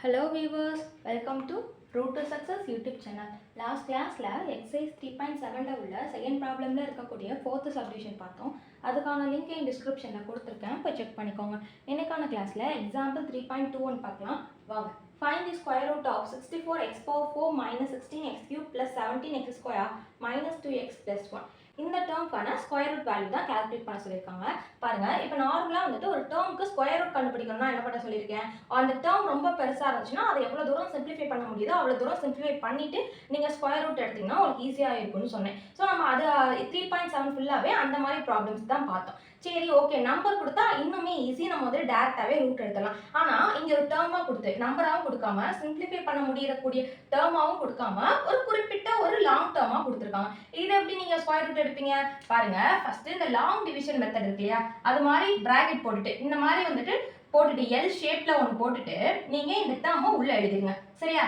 Hello viewers, welcome to Road to Success YouTube channel. Last classல exercise 3.7ல உள்ள second ப்ராப்ளம்ல இருக்கக்கூடிய fourth subdivision பார்த்தோம். அதுக்கான link என் டிஸ்கிரிப்ஷன்ல கொடுத்துருக்கேன், போய் செக் பண்ணிக்கோங்க. இன்னைக்கான கிளாஸ்ல எக்ஸாம்பிள் 3.21 பார்க்கலாம் வாங்க. Find the square root of 64x power 4 minus 16x cube plus 17x square minus 2x plus 1. இந்த டேர்ம்க்கான ஸ்கொயர் ரூட் வேல்யூ தான் கால்குலேட் பண்ண சொல்லியிருக்காங்க. பாருங்க, இப்போ நார்மலாக வந்துட்டு ஒரு டேர்முக்கு ஸ்கொயர் ரூட் கண்டுபிடிக்கணும்னா என்ன பண்ண சொல்லியிருக்கேன், அந்த டேர்ம் ரொம்ப பெருசாக இருந்துச்சுன்னா அதை எவ்வளோ தூரம் சிம்பிளிஃபை பண்ண முடியுதோ அவ்வளோ தூரம் சிம்பிளிஃபை பண்ணிட்டு நீங்கள் ஸ்கொயர் ரூட் எடுத்தீங்கன்னா உங்களுக்கு ஈஸியாக இருக்கும்னு சொன்னேன். ஸோ நம்ம அது 3.7 ஃபுல்லாகவே அந்த மாதிரி ப்ராப்ளம்ஸ் தான் பார்த்தோம். சரி, ஓகே, நம்பர் கொடுத்தா இன்னுமே ஈஸி, நம்ம வந்து டேரெக்டாகவே ரூட் எடுத்துடலாம். ஆனால் இங்கே ஒரு டேர்மாக கொடுத்து நம்பராகவும் கொடுக்காம சிம்பிளிஃபை பண்ண முடியக்கூடிய டேர்மாகவும் கொடுக்காம ஒரு குறிப்பிட்ட ஒரு லாங் டேர்மாக கொடுத்துருக்காங்க. இது எப்படி நீங்கள் ஸ்கொயர் ரூட் எடுப்பீங்க பாருங்க. ஃபர்ஸ்ட் இந்த லாங் டிவிஷன் மெத்தட் இருக்கு இல்லையா, அது மாதிரி பிராக்கெட் போட்டுட்டு இந்த மாதிரி வந்துட்டு போட்டுட்டு எல் ஷேப்ல ஒன்று போட்டுட்டு நீங்க இந்த டேர்மை உள்ள எழுதிருங்க. சரியா?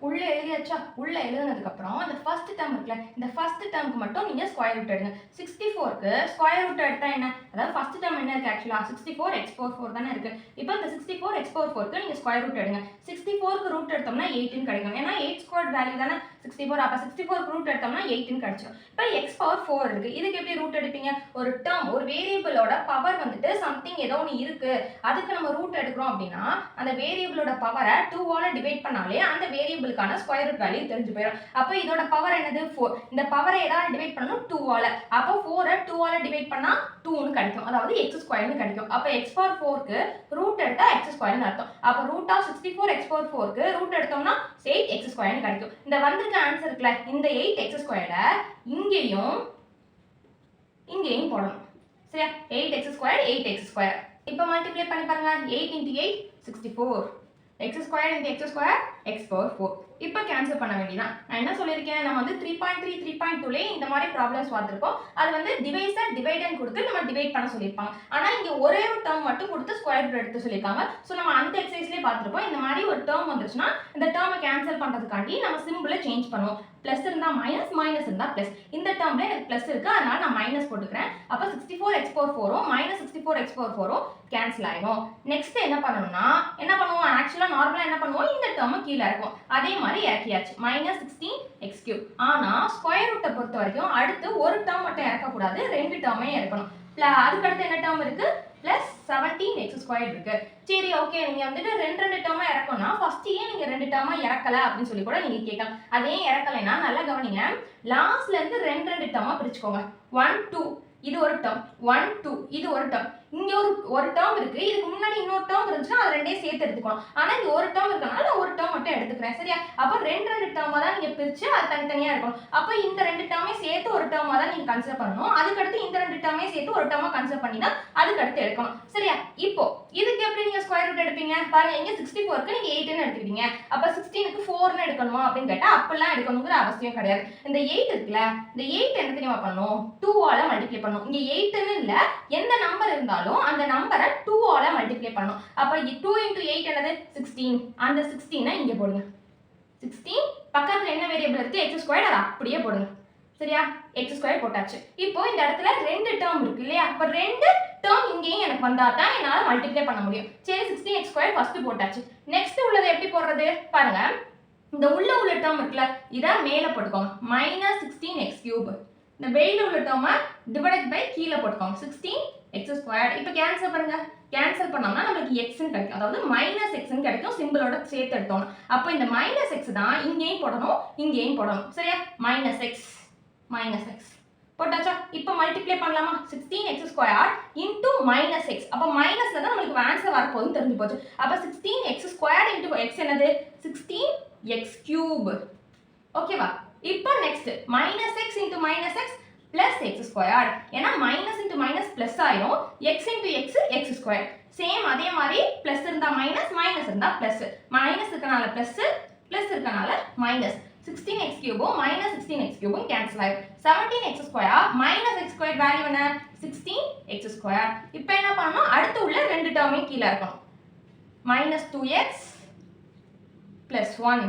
உள்ள எழுதியாச்சா? உள்ள எழுதுனதுக்கு அப்புறம் இந்த ஃபர்ஸ்ட் டேர்ம் இருக்குல்ல, இந்த ஃபர்ஸ்ட் டேர்முக்கு மட்டும் நீங்க ஸ்கொயர் ரூட் எடுங்க. 64க்கு ஸ்கொயர் ரூட் எடுத்தா என்ன, அதாவது ஃபர்ஸ்ட் டேர்ம் என்ன இருக்கு, ஆக்சுவலா 64x4 தானே இருக்கு. இப்போ இந்த 64x4க்கு நீங்க ஸ்கொயர் ரூட் எடுங்க. 64க்கு ரூட் எடுத்தோம்னா 18 கிடைக்கும். ஏன்னா 8 ஸ்கொயர் வேல்யூ தானே 64. அப்ப 64க்கு ரூட் எடுத்தோம்னா 18 கிடைச்சிடும். இப்போ x4 இருக்கு, இதுக்கு எப்படி ரூட் எடுப்பீங்க, ஒரு டேர்ம் ஒரு வேரியபிளோட பவர் வந்துட்டு சம்திங் ஏதோ ஒன்று இருக்கு, அதுக்கு நம்ம ரூட் எடுக்கிறோம் அப்படின்னா அந்த வேரியபிளோட பவரை 2ஆல டிவைட் பண்ணாலே அந்த வேரியபிள் ஸ்கொயர் ரூட் வேல்யூ தெரிஞ்சு போயிடும். அப்ப இதோட பவர் என்னது, 4. இந்த பவரை ஏதாவது டிவைட் பண்ணனும் 2ஆல. அப்ப 4 2ஆல டிவைட் பண்ணா 2 னு கிடைக்கும், அதாவது x² னு கிடைக்கும். அப்ப x4க்கு ரூட் எடுத்தா x² னு அர்த்தம். அப்ப ரூட் ஆஃப் 64x4க்கு ரூட் எடுத்தோம்னா 8x² னு கிடைக்கும். இந்த வந்திருக்க ஆன்சர் இருக்குல, இந்த 8x² இங்கேயும் இங்கேயும் போடணும். சரியா? 8x², 8x². இப்போ மல்டிப்ளை பண்ணி பாருங்க. 8 × 8 64, x² × x², x4. இப்போ கேன்சல் பண்ண வேண்டியதான். நான் என்ன சொல்லியிருக்கேன், நம்ம வந்து 3.3 3.2ல இந்த மாதிரி ப்ராப்ளம்ஸ் பார்த்துருப்போம். அது வந்து டிவைசர் டிவைடன் கொடுத்து நம்ம டிவைட் பண்ண சொல்லியிருப்பாங்க. ஆனால் இங்கே ஒரே ஒரு டேர்ம் மட்டும் கொடுத்து ஸ்கொயர் ரூட் எடுத்து சொல்லியிருக்காங்க. ஸோ நம்ம அந்த எக்ஸசைஸ்லேயே பார்த்துருப்போம். இந்த மாதிரி ஒரு டேர்ம் வந்துச்சுன்னா இந்த டேர்மை கேன்சல் பண்ணுறதுக்காண்டி நம்ம சிம்பிளை சேஞ்ச் பண்ணுவோம். பிளஸ் இருந்தால் மைனஸ், மைனஸ் இருந்தால் பிளஸ். இந்த டேர்ம்ல எனக்கு பிளஸ் இருக்கு, அதனால நான் மைனஸ் போட்டுக்கிறேன். அப்போ 64x4 மைனஸ் 64x4 கேன்சல் ஆயிடும். நெக்ஸ்ட் என்ன பண்ணணும்னா, என்ன பண்ணுவோம், ஆக்சுவலாக நார்மலாக என்ன பண்ணுவோம், இந்த டேர்மை கீழே இருக்கும். அதே மாதிரி இறக்கியாச்சு, மைனஸ் 16x3. ஆனால் ஸ்கொயர் ரூட்டை பொறுத்த வரைக்கும் அடுத்து ஒரு டேர்ம் மட்டும் இறக்கக்கூடாது, 2 டேர்மே இறக்கணும். அதுக்கடுத்து என்ன டேர்ம் இருக்கு, பிளஸ் 17x² இருக்கு. சரி, ஓகே, நீங்க வந்துட்டு ரெண்டு டேர்மா இறக்கணும்னா ஃபர்ஸ்ட் ஏன் நீங்க 2 டேர்மா இறக்கல அப்படின்னு சொல்லி கூட நீங்க கேட்கலாம். அதே இறக்கலைன்னா நல்லா கவனிங்க, லாஸ்ட்ல இருந்து 2 டேர்மா பிரிச்சுக்கோங்க. 1 2 இது ஒரு டேர்ம், 1 2 இது ஒரு டேர்ம். இங்க ஒரு டேர்ம் இருக்கு, இதுக்கு முன்னாடி இன்னொரு டேர்ம் இருந்துச்சுன்னா அது ரெண்டையும் சேர்த்து எடுத்துக்கணும். ஆனா இங்க ஒரு டேர்ம் இருக்கனால நான் ஒரு டேர்ம் மட்டும் எடுத்துக்கிறேன். சரியா? அப்ப 2 டேர்மா தான் நீங்க பிரிச்சு அது தனித்தனியா இருக்கணும். அப்ப இந்த 2 டேர்மே சேர்த்து ஒரு டேர்மா தான் நீங்க கன்சிடர் பண்ணணும். அதுக்கு அடுத்து இந்த 2 டேர்மே சேர்த்து ஒரு டேர்மா கன்சிடர் பண்ணி தான் அதுக்கு அடுத்து எடுக்கணும். சரியா? இப்போ இதுக்கு எப்படி நீங்க ஸ்கொயர் ரூட் எடுப்பீங்க பாருங்க. இங்க 64க்கு நீங்க 8 ன்னு எடுத்துக்கிட்டீங்க. அப்ப 16க்கு 4 ன்னு எடுக்கணுமா அப்படின்னு கேட்டா அப்படிலாம் எடுக்கணுங்கிற அவசியம் கிடையாது. இந்த 8 இருக்குல்ல, இந்த 8 என்ன தெரியுமா பண்ணணும், 2ஆல மல்டிப்ளை பண்ணணும். இங்க 8 ன்னு இல்ல, எந்த நம்பர் இருந்தாலும் அந்த நம்பரை 2ஆல மல்டிப்ளை பண்ணணும். அப்ப 2 × 8 என்னது 16. அந்த 16 இங்க போடுங்க. 16 பக்கத்துல என்ன வேரியபிள் இருக்கு, x², அதை அப்படியே போடுங்க. சரியா? x² போட்டாச்சு. இப்போ இந்த இடத்துல 2 டேர்ம் இருக்கு இல்லையா, அப்ப 2 டேர்ம் இங்கேயும் எனக்கு வந்தா தான் என்னால மல்டிப்ளை பண்ண முடியும். சரி, 16x² ஃபர்ஸ்ட் போட்டாச்சு. நெக்ஸ்ட் உள்ளதை எப்படி போடுறது பாருங்க. இந்த உள்ள டேர்ம் இருக்குல்ல, இதை மேல போட்டுக்கோங்க, மைனஸ் 16x3. இந்த வெளியில உள்ள டேர்மை டிவைடட் பை கீழே போட்டுக்கோங்க, 16x². இப்போ கேன்சல் பண்ணுங்க. கேன்சல் பண்ணோம்னா நமக்கு x ன்னு கிடைக்கும், அதாவது மைனஸ் x ன்னு கிடைக்கும், சிம்பிளோட சேர்த்து எடுத்தோம். அப்போ இந்த மைனஸ் x தான் இங்கேயும் போடணும், இங்கேயும் போடணும். சரியா? மைனஸ் x போட்டாச்சா? இப்போ மல்டிப்ளை பண்ணலாமா, 16x² இன்டூ மைனஸ் x. அப்போ மைனஸ்ல தான் நம்மளுக்கு ஆன்சர் வரப்போகுதுன்னு தெரிஞ்சு போச்சு. அப்போ 16x² இன்டூ x என்னது, 16x3. ஓகேவா? இப்போ next minus x into minus x plus x². ஏன்னா மைனஸ் இன்டூ மைனஸ் பிளஸ் ஆயிரும், x into x x². Same அதே மாதிரி பிளஸ் இருந்தா மைனஸ், மைனஸ் இருந்தா பிளஸ். மைனஸ் இருக்கனால பிளஸ், பிளஸ் இருக்கனால minus. 16x3 minus 16x3 cancel ஆயிடும். 17x² மைனஸ் x² வேல்யூ என்ன, 16x². இப்போ என்ன பண்ணணும், அடுத்து உள்ள 2 டேர்மையும் கீழே இருக்கணும். Minus 2x plus 1.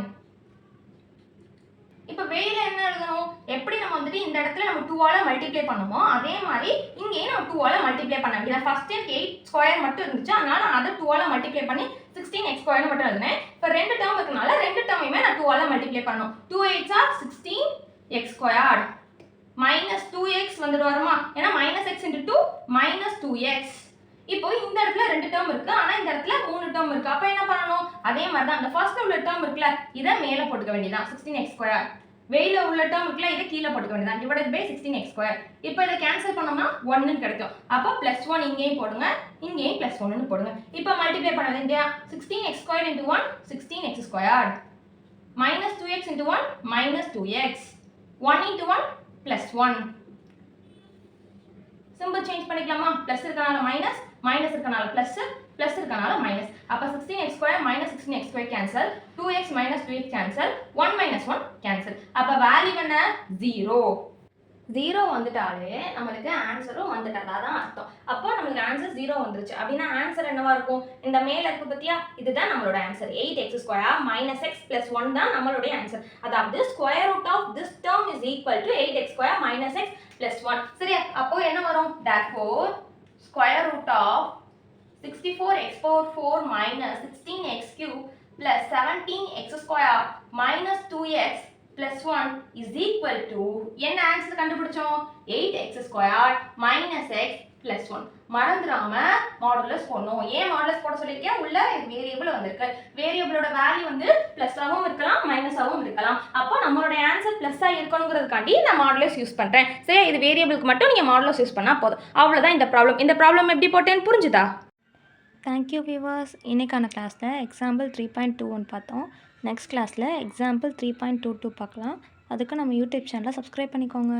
இப்போ வெளியில என்ன எழுதணும், எப்படி நம்ம வந்துட்டு இந்த இடத்துல நம்ம 2ஆல மல்டிப்ளை பண்ணோமோ அதே மாதிரி இங்கேயும் நம்ம 2ஆல மல்டிப்ளை பண்ண வேண்டியது. ஃபர்ஸ்ட் எனக்கு 8 ஸ்கொயர் மட்டும் இருந்துச்சு, அதனால நான் அதை 2ஆல மல்டிப்ளை பண்ணி 16x ஸ்கொயர்னு மட்டும் எழுதினேன். இப்போ 2 டேர்ம் இருக்கனால 2 டேர்மையுமே நான் 2ஆல மல்டிப்ளை பண்ணணும். 2 8 are 16x squared minus 2x வந்துட்டு வருமா, ஏன்னா minus X into 2 minus 2x. இப்போ இந்த இடத்துல 2 டேர்ம் இருக்கு, ஆனா இந்த இடத்துல 3 டேர்ம் இருக்கு. அப்ப என்ன பண்ணணும், அதே மாதிரி தான் அந்த ஃபர்ஸ்ட்ல உள்ள டேர்ம் இருக்குல இதை மேலே போட்டுக்க வேண்டியதான் 16x ஸ்கொயர். வெளியில உள்ள டேர்ம் இருக்குல இதை கீழே போட்டுக்க வேண்டியதான் டிவைடட் பை 16x ஸ்கொயர். இப்போ இதை கேன்சல் பண்ணோம்னா 1 கிடைக்கும். அப்போ +1 இங்கேயும் போடுங்க, இங்கேயும் +1 போடுங்க. இப்போ மல்டிப்ளை பண்ண வேண்டியா 16x square into 1 16x square minus 2x into 1 minus 2x 1 into 1 +1. Simple change பண்ணிக்கலாமா, பிளஸ் இருக்கனால மைனஸ், மைனஸ் இருக்கனால பிளஸ், பிளஸ் இருக்கனால மைனஸ். அப்ப 16x square minus 16x square cancel, 2x minus 2x cancel, 1 minus 1 cancel. அப்ப value என்ன 0. 0 வந்துட்டாலே நம்மளுக்கு ஆன்சரும் வந்துட்டதா தான் அர்த்தம். அப்போ நம்மளுக்கு ஆன்சர் 0 வந்துருச்சு அப்படின்னா ஆன்சர் என்னவா இருக்கும், இந்த மேல இருக்கு பத்தியா இதுதான் நம்மளோட answer. 8x square minus x plus 1 தான் நம்மளுடைய ஆன்சர். அதாவது square root of this term is equal to 8x square minus x plus 1. சரியா, அப்போ என்ன வரும், therefore square root of 64x power 4 minus 16x cube plus 17x square minus 2x plus 1 is equal to என்ன answer கண்டுபிடிச்சோம் 8x square minus x plus 1. மறந்துடாம modulus போடணும். ஏன் modulus போட சொல்லியிருக்கேன், உள்ள வேரியபிள் வந்திருக்கு. வேரியபிளோட வேல்யூ வந்து பிளஸ்ஸாகவும் இருக்கலாம் மைனஸாகவும் இருக்கலாம். அப்போ நம்மளோட ஆன்சர் பிளஸ்ஸாக இருக்கணுங்கிறதுக்காண்டி நான் மாடுலஸ் யூஸ் பண்ணுறேன். சரி, இது வேரியபிளுக்கு மட்டும் நீங்கள் மாடுலஸ் யூஸ் பண்ணால் போதும். அவ்வளோதான் இந்த ப்ராப்ளம். இந்த ப்ராப்ளம் எப்படி போட்டேன்னு புரிஞ்சுதா? Thank you viewers. இன்றைக்கான கிளாஸில் எக்ஸாம்பிள் 3.21 பார்த்தோம். நெக்ஸ்ட் கிளாஸில் எக்ஸாம்பிள் 3.22 பார்க்கலாம். அதுக்கு நம்ம யூடியூப் சேனலை சப்ஸ்கிரைப் பண்ணிக்கோங்க.